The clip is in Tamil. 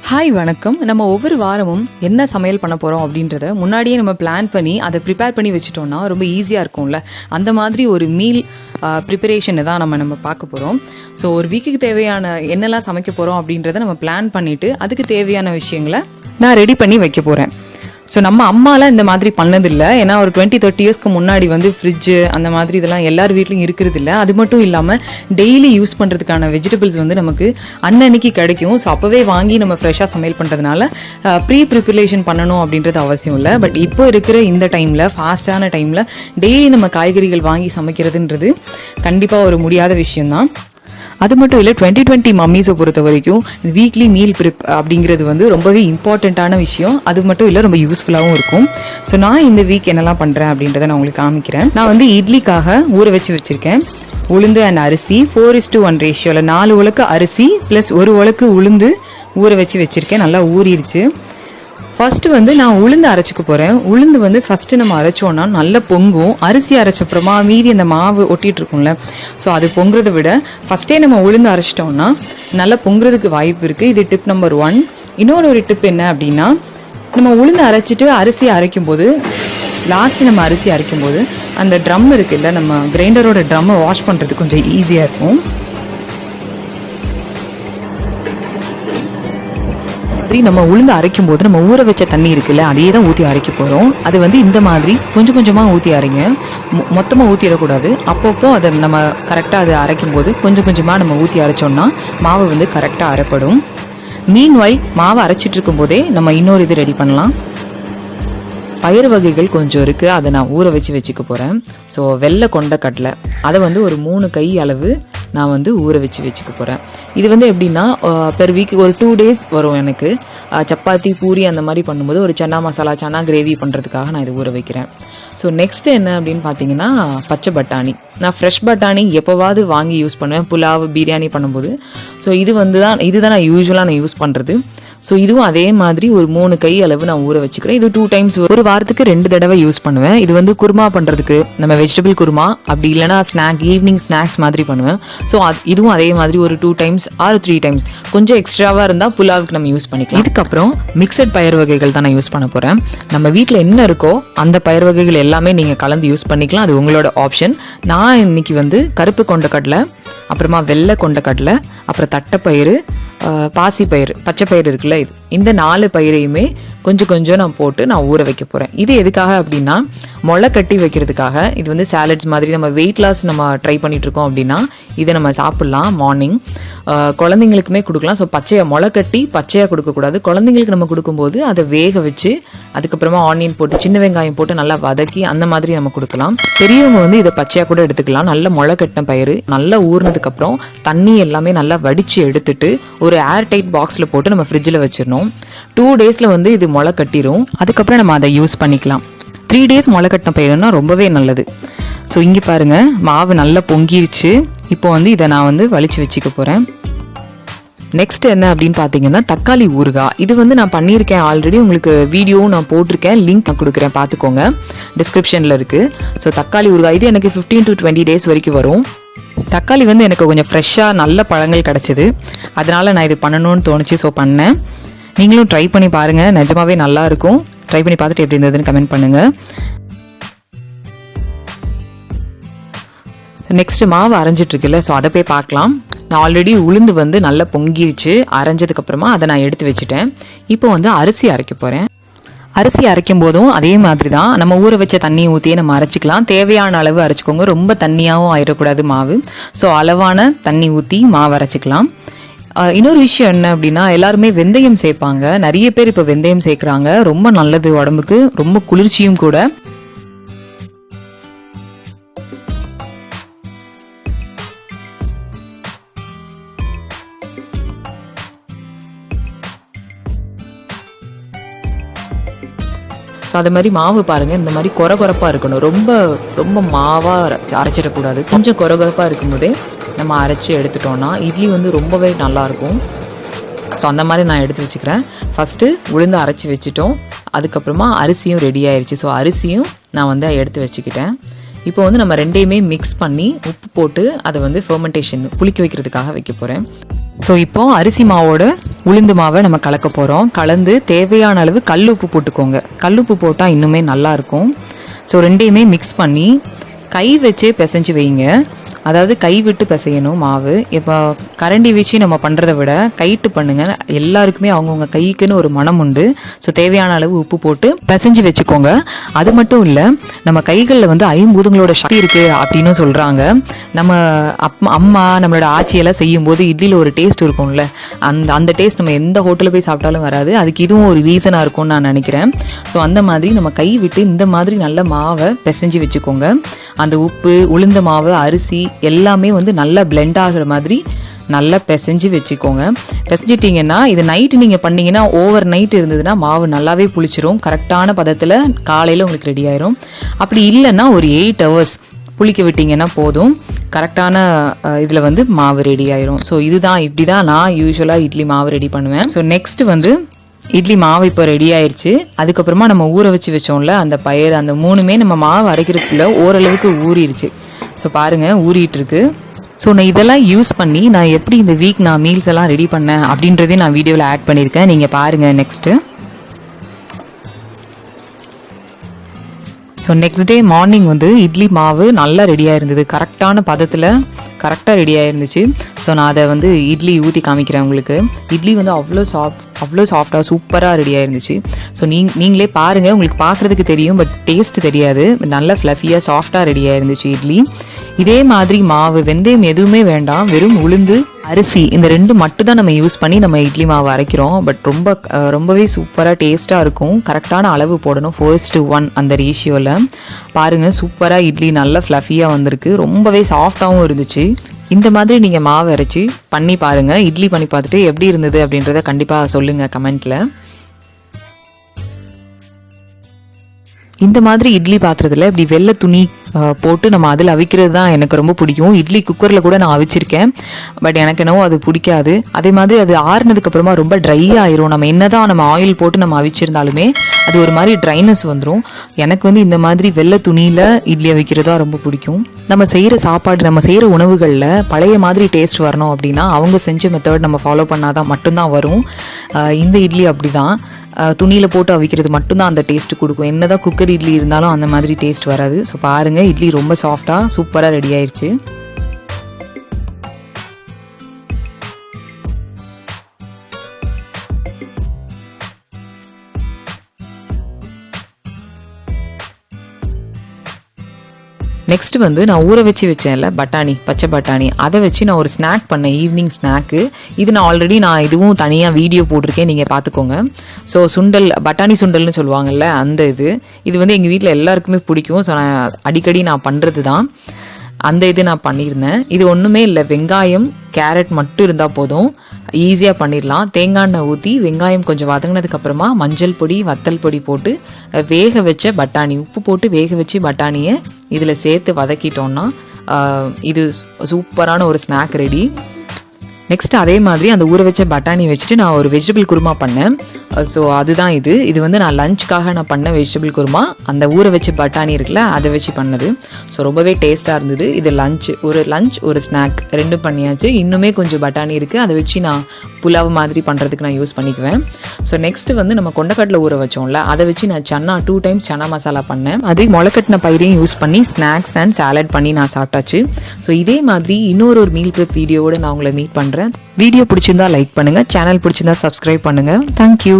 ஹாய் வணக்கம். நம்ம ஒவ்வொரு வாரமும் என்ன சமையல் பண்ண போகிறோம் அப்படின்றத முன்னாடியே நம்ம பிளான் பண்ணி அதை ப்ரிப்பேர் பண்ணி வச்சுட்டோம்னா ரொம்ப ஈஸியாக இருக்கும்ல. அந்த மாதிரி ஒரு மீல் ப்ரிப்பரேஷனை தான் நம்ம பார்க்க போகிறோம். ஸோ ஒரு வீக்குக்கு தேவையான என்னெல்லாம் சமைக்க போகிறோம் அப்படின்றத நம்ம பிளான் பண்ணிவிட்டு அதுக்கு தேவையான விஷயங்களை நான் ரெடி பண்ணி வைக்க போகிறேன். ஸோ நம்ம அம்மாலாம் இந்த மாதிரி பண்ணதில்லை. ஏன்னா ஒரு 20-30 இயர்ஸ்க்கு முன்னாடி ஃப்ரிட்ஜு அந்த மாதிரி இதெல்லாம் எல்லார் வீட்லையும் இருக்கிறது இல்லை. அது மட்டும் இல்லாமல் டெய்லி யூஸ் பண்ணுறதுக்கான வெஜிடபிள்ஸ் அன்னைக்கு கிடைக்கும். ஸோ அப்போவே வாங்கி நம்ம ஃப்ரெஷ்ஷாக சமையல் பண்ணுறதுனால ப்ரிப்பரேஷன் பண்ணணும் அப்படின்றது அவசியம் இல்லை. பட் இப்போ இருக்கிற இந்த டைமில், ஃபாஸ்டான டைமில் டெய்லி நம்ம காய்கறிகள் வாங்கி சமைக்கிறதுன்றது கண்டிப்பாக ஒரு முடியாத விஷயம்தான். அது மட்டும் இல்லை, 2020 மம்மிஸை பொறுத்த வரைக்கும் வீக்லி மீல் ப்ரிப் அப்படிங்கிறது ரொம்பவே இம்பார்ட்டண்ட்டான விஷயம். அது மட்டும் இல்லை, ரொம்ப யூஸ்ஃபுல்லாகவும் இருக்கும். ஸோ நான் இந்த வீக் என்னெல்லாம் பண்ணுறேன் அப்படின்றத நான் உங்களுக்கு காமிக்கிறேன். நான் இட்லிக்காக ஊற வச்சிருக்கேன். உளுந்து அண்ட் அரிசி 4:1 ரேஷியோவில் 4 உலக்கு அரிசி ப்ளஸ் 1 உலக்கு உளுந்து ஊற வச்சிருக்கேன். நல்லா ஊறிடுச்சு. ஃபர்ஸ்ட் நான் உளுந்து அரைச்சிக்க போறேன். உளுந்து ஃபர்ஸ்ட் நம்ம அரைச்சோம்னா நல்லா பொங்கும். அரிசி அரைச்சப்புறமா மீதி அந்த மாவு ஒட்டிட்டு இருக்கும்ல, ஸோ அது பொங்குறதை விட ஃபர்ஸ்டே நம்ம உளுந்து அரைச்சிட்டோம்னா நல்லா பொங்குறதுக்கு வாய்ப்பு இருக்கு. இது டிப் நம்பர் 1. இன்னொரு டிப் என்ன அப்படின்னா, நம்ம உளுந்து அரைச்சிட்டு அரிசி அரைக்கும் போது, லாஸ்ட் நம்ம அரிசி அரைக்கும் போது அந்த ட்ரம் இருக்குல்ல, நம்ம கிரைண்டரோட ட்ரம்மை வாஷ் பண்றது கொஞ்சம் ஈஸியா இருக்கும். நம்ம உளுந்து அரைக்கும் போது நம்ம ஊற வச்ச தண்ணி இருக்குல்ல, அதையே தான் ஊற்றி அரைக்க போகிறோம். அது இந்த மாதிரி கொஞ்சம் கொஞ்சமாக ஊற்றி அரைங்க, மொத்தமாக ஊற்றிடக்கூடாது. அப்பப்போ அதை நம்ம கரெக்டாக அதை அரைக்கும் போது கொஞ்சம் கொஞ்சமாக நம்ம ஊற்றி அரைச்சோம்னா மாவு கரெக்டாக அரைப்படும். மீன்வைல் மாவு அரைச்சிட்டு இருக்கும் போதே நம்ம இன்னொரு இது ரெடி பண்ணலாம். பயிர் வகைகள் கொஞ்சம் இருக்குது, அதை நான் ஊற வச்சுக்க போகிறேன். ஸோ வெள்ளை கொண்டக்கடலை அதை ஒரு 3 கை அளவு நான் ஊற வச்சுக்க போகிறேன். இது எப்படின்னா பெர் வீக் ஒரு 2 days வரும் எனக்கு. சப்பாத்தி பூரி அந்த மாதிரி பண்ணும்போது ஒரு சன்னா மசாலா, சன்னா கிரேவி பண்ணுறதுக்காக நான் இது ஊற வைக்கிறேன். ஸோ நெக்ஸ்ட் என்ன அப்படின்னு பார்த்தீங்கன்னா, பச்சை பட்டாணி. நான் ஃப்ரெஷ் பட்டாணி எப்போவாவது வாங்கி யூஸ் பண்ணுவேன் புலாவ், பிரியாணி பண்ணும்போது. ஸோ இதுதான் நான் யூஸ்வலாக யூஸ் பண்ணுறது. ஸோ இதுவும் அதே மாதிரி ஒரு 3 கை அளவு நான் ஊற வச்சுக்கிறேன். இது 2 times, ஒரு வாரத்துக்கு 2 தடவை யூஸ் பண்ணுவேன். இது குருமா பண்ணுறதுக்கு, நம்ம வெஜிடபிள் குருமா, அப்படி இல்லைனா ஈவினிங் ஸ்நாக்ஸ் மாதிரி பண்ணுவேன். ஸோ இதுவும் அதே மாதிரி ஒரு 2 times ஆர் 3 times, கொஞ்சம் எக்ஸ்ட்ராவாக இருந்தால் புலாவுக்கு நம்ம யூஸ் பண்ணிக்கலாம். இதுக்கப்புறம் மிக்சட் பயிர் வகைகள் தான் நான் யூஸ் பண்ண போகிறேன். நம்ம வீட்டில் என்ன இருக்கோ அந்த பயிர் வகைகள் எல்லாமே நீங்கள் கலந்து யூஸ் பண்ணிக்கலாம், அது உங்களோட ஆப்ஷன். நான் இன்னைக்கு கருப்பு கொண்டக்கடலை, அப்புறமா வெள்ளை கொண்டக்கடலை, அப்புறம் தட்டைப்பயிறு, பாசி பயிறு, பச்சை பயிறு இருக்குல்ல, இந்த 4 பயிரையுமே கொஞ்சம் கொஞ்சம் நான் போட்டு நான் ஊற வைக்க போறேன். இது எதுக்காக அப்படின்னா, முளை கட்டி வைக்கிறதுக்காக. இது சாலட்ஸ் மாதிரி நம்ம வெயிட் லாஸ் நம்ம ட்ரை பண்ணிட்டு இருக்கோம் அப்படின்னா இதை நம்ம சாப்பிடலாம். மார்னிங் குழந்தைங்களுக்குமே கொடுக்கலாம். ஸோ முளை கட்டி பச்சையாக கொடுக்கக்கூடாது. குழந்தைங்களுக்கு நம்ம கொடுக்கும்போது அதை வேக வச்சு அதுக்கப்புறமா ஆனியன் போட்டு, சின்ன வெங்காயம் போட்டு நல்லா வதக்கி அந்த மாதிரி நம்ம கொடுக்கலாம். பெரியவங்க இதை பச்சையாக கூட எடுத்துக்கலாம். நல்ல முளை கட்டின பயிறு நல்லா ஊறினதுக்கு அப்புறம் தண்ணி எல்லாமே நல்லா வடிச்சு எடுத்துட்டு ஒரு ஏர் டைட் பாக்ஸ்ல போட்டு நம்ம ஃப்ரிட்ஜில் வச்சிடணும். 2 daysல இது முளை கட்டிரும். அதுக்கப்புறம் நம்ம அதை யூஸ் பண்ணிக்கலாம். 3 days முளை கட்டின பயிறுனா ரொம்பவே நல்லது. ஸோ இங்கே பாருங்க, மாவு நல்லா பொங்கிருச்சு. இப்போ இதை நான் வலிச்சு வச்சுக்க போறேன். நெக்ஸ்ட் என்ன அப்படின்னு பார்த்தீங்கன்னா, தக்காளி ஊறுகாய். இது நான் பண்ணியிருக்கேன் ஆல்ரெடி, உங்களுக்கு வீடியோவும் நான் போட்டிருக்கேன், லிங்க் நான் கொடுக்குறேன், பார்த்துக்கோங்க, டிஸ்கிரிப்ஷனில் இருக்கு. ஸோ தக்காளி ஊறுகாய் இது எனக்கு 15 to 20 days வரைக்கும் வரும். தக்காளி எனக்கு கொஞ்சம் ஃப்ரெஷ்ஷாக நல்ல பழங்கள் கிடச்சிது, அதனால நான் இது பண்ணணும்னு தோணுச்சு. ஸோ பண்ணேன். நீங்களும் ட்ரை பண்ணி பாருங்க, நிஜமாவே நல்லா இருக்கும். ட்ரை பண்ணி பார்த்துட்டு எப்படி இருந்ததுன்னு கமெண்ட் பண்ணுங்க. நெக்ஸ்ட் மாவு அரைஞ்சிட்டு இருக்குல்ல, ஸோ அதை போய் பார்க்கலாம். நான் ஆல்ரெடி உளுந்து நல்லா பொங்கிருச்சு. அரைஞ்சதுக்கு அப்புறமா அதை நான் எடுத்து வச்சுட்டேன். இப்போ அரிசி அரைக்க போறேன். அரிசி அரைக்கும் போதும் அதே மாதிரி தான், நம்ம ஊற வச்ச தண்ணி ஊற்றியே நம்ம அரைச்சிக்கலாம். தேவையான அளவு அரைச்சிக்கோங்க, ரொம்ப தண்ணியாகவும் ஆயிடக்கூடாது மாவு. ஸோ அளவான தண்ணி ஊற்றி மாவு அரைச்சிக்கலாம். இன்னொரு விஷயம் என்ன அப்படின்னா, எல்லாருமே வெந்தயம் சேர்ப்பாங்க. நிறைய பேர் இப்போ வெந்தயம் சேர்க்குறாங்க. ரொம்ப நல்லது உடம்புக்கு, ரொம்ப குளிர்ச்சியும் கூட. அது மாதிரி மாவு பாருங்க, இந்த மாதிரி கொரகொரப்பா இருக்கணும். ரொம்ப ரொம்ப மாவா அரைச்சிடக்கூடாது. கொஞ்சம் கொரகொரப்பா இருக்கும்போதே நம்ம அரைச்சி எடுத்துட்டோம்னா இட்லி ரொம்பவே நல்லா இருக்கும். ஸோ அந்த மாதிரி நான் எடுத்து வச்சுக்கிறேன். ஃபர்ஸ்ட் உளுந்து அரைச்சி வச்சுட்டோம், அதுக்கப்புறமா அரிசியும் ரெடி ஆயிடுச்சு. ஸோ அரிசியும் நான் எடுத்து வச்சுக்கிட்டேன். இப்போ நம்ம ரெண்டையுமே மிக்ஸ் பண்ணி உப்பு போட்டு அதை ஃபெர்மெண்டேஷன், புளிக்க வைக்கிறதுக்காக வைக்க போறேன். ஸோ இப்போ அரிசி மாவோட உளுந்து மாவை நம்ம கலக்க போகிறோம். கலந்து தேவையான அளவு கல் உப்பு போட்டுக்கோங்க. கல் உப்பு போட்டால் இன்னுமே நல்லாயிருக்கும். ஸோ ரெண்டையுமே மிக்ஸ் பண்ணி கை வச்சே பிசைஞ்சு வைங்க. அதாவது கை விட்டு பிசையணும் மாவு. இப்போ கரண்டி வச்சு நம்ம பண்ணுறதை விட கைட்டு பண்ணுங்க. எல்லாருக்குமே அவங்கவுங்க கைக்குன்னு ஒரு மனம் உண்டு. ஸோ தேவையான அளவு உப்பு போட்டு பிசைஞ்சு வச்சுக்கோங்க. அது மட்டும் இல்லை, நம்ம கைகளில் வந்து ஐம்பூதங்களோட சக்தி இருக்கு அப்படின்னு சொல்றாங்க. நம்ம அம்மா நம்மளோட ஆட்சியெல்லாம் செய்யும் போது இட்லியில் ஒரு டேஸ்ட் இருக்கும்ல, அந்த டேஸ்ட் நம்ம எந்த ஹோட்டலில் போய் சாப்பிட்டாலும் வராது. அதுக்கு இதுவும் ஒரு ரீசனாக இருக்கும்னு நான் நினைக்கிறேன். ஸோ அந்த மாதிரி நம்ம கை விட்டு இந்த மாதிரி நல்ல மாவை பிசைஞ்சு வச்சுக்கோங்க. அந்த உப்பு, உளுந்த மாவு, அரிசி எல்லாமே வந்து நல்லா பிளெண்ட் ஆகிற மாதிரி நல்லா பிசைஞ்சு வச்சுக்கோங்க. பிசைஞ்சிட்டிங்கன்னா இது நைட்டு நீங்கள் பண்ணீங்கன்னா ஓவர் நைட் இருந்ததுன்னா மாவு நல்லாவே புளிச்சிரும். கரெக்டான பதத்தில் காலையில் உங்களுக்கு ரெடி ஆயிரும். அப்படி இல்லைன்னா ஒரு 8 hours புளிக்க விட்டிங்கன்னா போதும், கரெக்டான இதில் வந்து மாவு ரெடி ஆயிரும். ஸோ இப்படி தான் நான் யூஸ்வலாக இட்லி மாவு ரெடி பண்ணுவேன். ஸோ நெக்ஸ்ட் வந்து இட்லி மாவு இப்போ ரெடி ஆயிடுச்சு. அதுக்கப்புறமா நம்ம ஊற வச்சு வச்சோம்ல அந்த பயிர், அந்த 3மே நம்ம மாவு அரைக்கிறதுக்குள்ள ஓரளவுக்கு ஊறிடுச்சு. ஸோ பாருங்க ஊறிட்டு இருக்கு. ஸோ நான் இதெல்லாம் யூஸ் பண்ணி நான் எப்படி இந்த வீக் நான் மீல்ஸ் எல்லாம் ரெடி பண்ணேன் அப்படின்றதையும் நான் வீடியோவில் ஆட் பண்ணியிருக்கேன். நீங்கள் பாருங்க next. So next day morning வந்து இட்லி மாவு நல்லா ரெடியாக இருந்தது. கரெக்டான பதத்தில் கரெக்டாக ரெடியாக இருந்துச்சு. ஸோ நான் அதை வந்து இட்லி ஊற்றி காமிக்கிறேன் உங்களுக்கு. இட்லி வந்து அவ்வளோ சாஃப்டாக சூப்பராக ரெடியாக இருந்துச்சு. ஸோ நீங்களே பாருங்கள், உங்களுக்கு பார்க்குறதுக்கு தெரியும், பட் டேஸ்ட் தெரியாது. நல்லா ஃப்ளஃபியாக சாஃப்டாக ரெடியாக இருந்துச்சு இட்லி. இதே மாதிரி மாவு, வெந்தயம் எதுவுமே வேண்டாம், வெறும் உளுந்து, அரிசி இந்த 2 மட்டும் தான் நம்ம யூஸ் பண்ணி நம்ம இட்லி மாவு அரைக்கிறோம். பட் ரொம்பவே சூப்பராக டேஸ்ட்டாக இருக்கும். கரெக்டான அளவு போடணும், 4:1 அந்த ரேஷியோவில். பாருங்கள் சூப்பராக இட்லி நல்லா ஃப்ளஃபியாக வந்திருக்கு. ரொம்பவே சாஃப்டாகவும் இருந்துச்சு. இந்த மாதிரி நீங்கள் மாவு அரைச்சி பண்ணி பாருங்கள். இட்லி பண்ணி பார்த்துட்டு எப்படி இருந்தது அப்படின்றத கண்டிப்பாக சொல்லுங்கள் கமெண்ட்டில். இந்த மாதிரி இட்லி பாத்திரத்தில் இப்படி வெள்ளை துணி போட்டு நம்ம அதில் அவிக்கிறது தான் எனக்கு ரொம்ப பிடிக்கும். இட்லி குக்கரில் கூட நான் அவிச்சிருக்கேன், பட் எனக்கு என்னவோ அது பிடிக்காது. அதே மாதிரி அது ஆறுனதுக்கு அப்புறமா ரொம்ப ட்ரை ஆயிரும். நம்ம என்னதான் நம்ம ஆயில் போட்டு நம்ம அவிச்சிருந்தாலுமே அது ஒரு மாதிரி ட்ரைனஸ் வந்துடும். எனக்கு வந்து இந்த மாதிரி வெள்ளை துணியில் இட்லி அவிக்கிறது தான் ரொம்ப பிடிக்கும். நம்ம செய்கிற சாப்பாடு, நம்ம செய்கிற உணவுகளில் பழைய மாதிரி டேஸ்ட் வரணும் அப்படின்னா அவங்க செஞ்ச மெத்தட் நம்ம ஃபாலோ பண்ணாதான் மட்டும்தான் வரும். இந்த இட்லி அப்படி தான், துணியில் போட்டு அவிக்கிறது மட்டும்தான் அந்த டேஸ்ட் கொடுக்கும். என்னதான் குக்கர் இட்லி இருந்தாலும் அந்த மாதிரி டேஸ்ட் வராது. ஸோ பாருங்கள் இட்லி ரொம்ப சாஃப்டாக சூப்பராக ரெடி ஆயிடுச்சு. நெக்ஸ்ட் வந்து நான் ஊற வச்சேன்ல பட்டாணி, பச்சை பட்டாணி, அதை வச்சு நான் ஒரு ஸ்நாக் பண்ணேன், ஈவினிங் ஸ்நாக்கு. இது நான் ஆல்ரெடி இதுவும் தனியாக வீடியோ போட்டிருக்கேன், நீங்கள் பார்த்துக்கோங்க. ஸோ சுண்டல், பட்டாணி சுண்டல்னு சொல்லுவாங்கல்ல அந்த இது வந்து எங்கள் வீட்டில் எல்லாருக்குமே பிடிக்கும். ஸோ நான் அடிக்கடி நான் பண்ணுறது தான் அந்த நான் பண்ணியிருந்தேன். இது ஒன்றுமே இல்லை, வெங்காயம், கேரட் மட்டும் இருந்தால் போதும், ஈஸியாக பண்ணிடலாம். தேங்காய் எண்ணெய் ஊற்றி வெங்காயம் கொஞ்சம் வதங்கினதுக்கப்புறமா மஞ்சள் பொடி, வத்தல் பொடி போட்டு வேக வச்ச பட்டாணி, உப்பு போட்டு வேக வச்சு பட்டாணியை இதில் சேர்த்து வதக்கிட்டோம்னா இது சூப்பரான ஒரு ஸ்நாக் ரெடி. நெக்ஸ்ட் அதே மாதிரி அந்த ஊற வச்ச பட்டாணி வச்சுட்டு நான் ஒரு வெஜிடபிள் குருமா பண்ணேன். ஸோ அதுதான் இது வந்து நான் லஞ்சுக்காக நான் பண்ண வெஜிடபிள் குருமா. அந்த ஊற வச்ச பட்டாணி இருக்குல்ல அதை வச்சு பண்ணது. ஸோ ரொம்பவே டேஸ்ட்டாக இருந்தது. இது லஞ்ச் ஒரு ஸ்நாக் 2 பண்ணியாச்சு. இன்னுமே கொஞ்சம் பட்டாணி இருக்குது, அதை வச்சு நான் புலாவ் மாதிரி பண்ணுறதுக்கு நான் யூஸ் பண்ணிக்குவேன். ஸோ நெக்ஸ்ட் வந்து நம்ம கொண்டக்கடலை ஊற வச்சோம்ல அதை வச்சு நான் 2 times சன்னா மசாலா பண்ணேன். அதே முளைக்கட்டின பயிரையும் யூஸ் பண்ணி ஸ்நாக்ஸ் அண்ட் சாலட் பண்ணி நான் சாப்பிட்டாச்சு. ஸோ இதே மாதிரி இன்னொரு மீல் ப்ரெப் வீடியோவோட நான் உங்களை மீட் பண்ணுறேன். வீடியோ பிடிச்சிருந்தா லைக் பண்ணுங்கள், சேனல் பிடிச்சிருந்தா சப்ஸ்கிரைப் பண்ணுங்கள். தேங்க்யூ.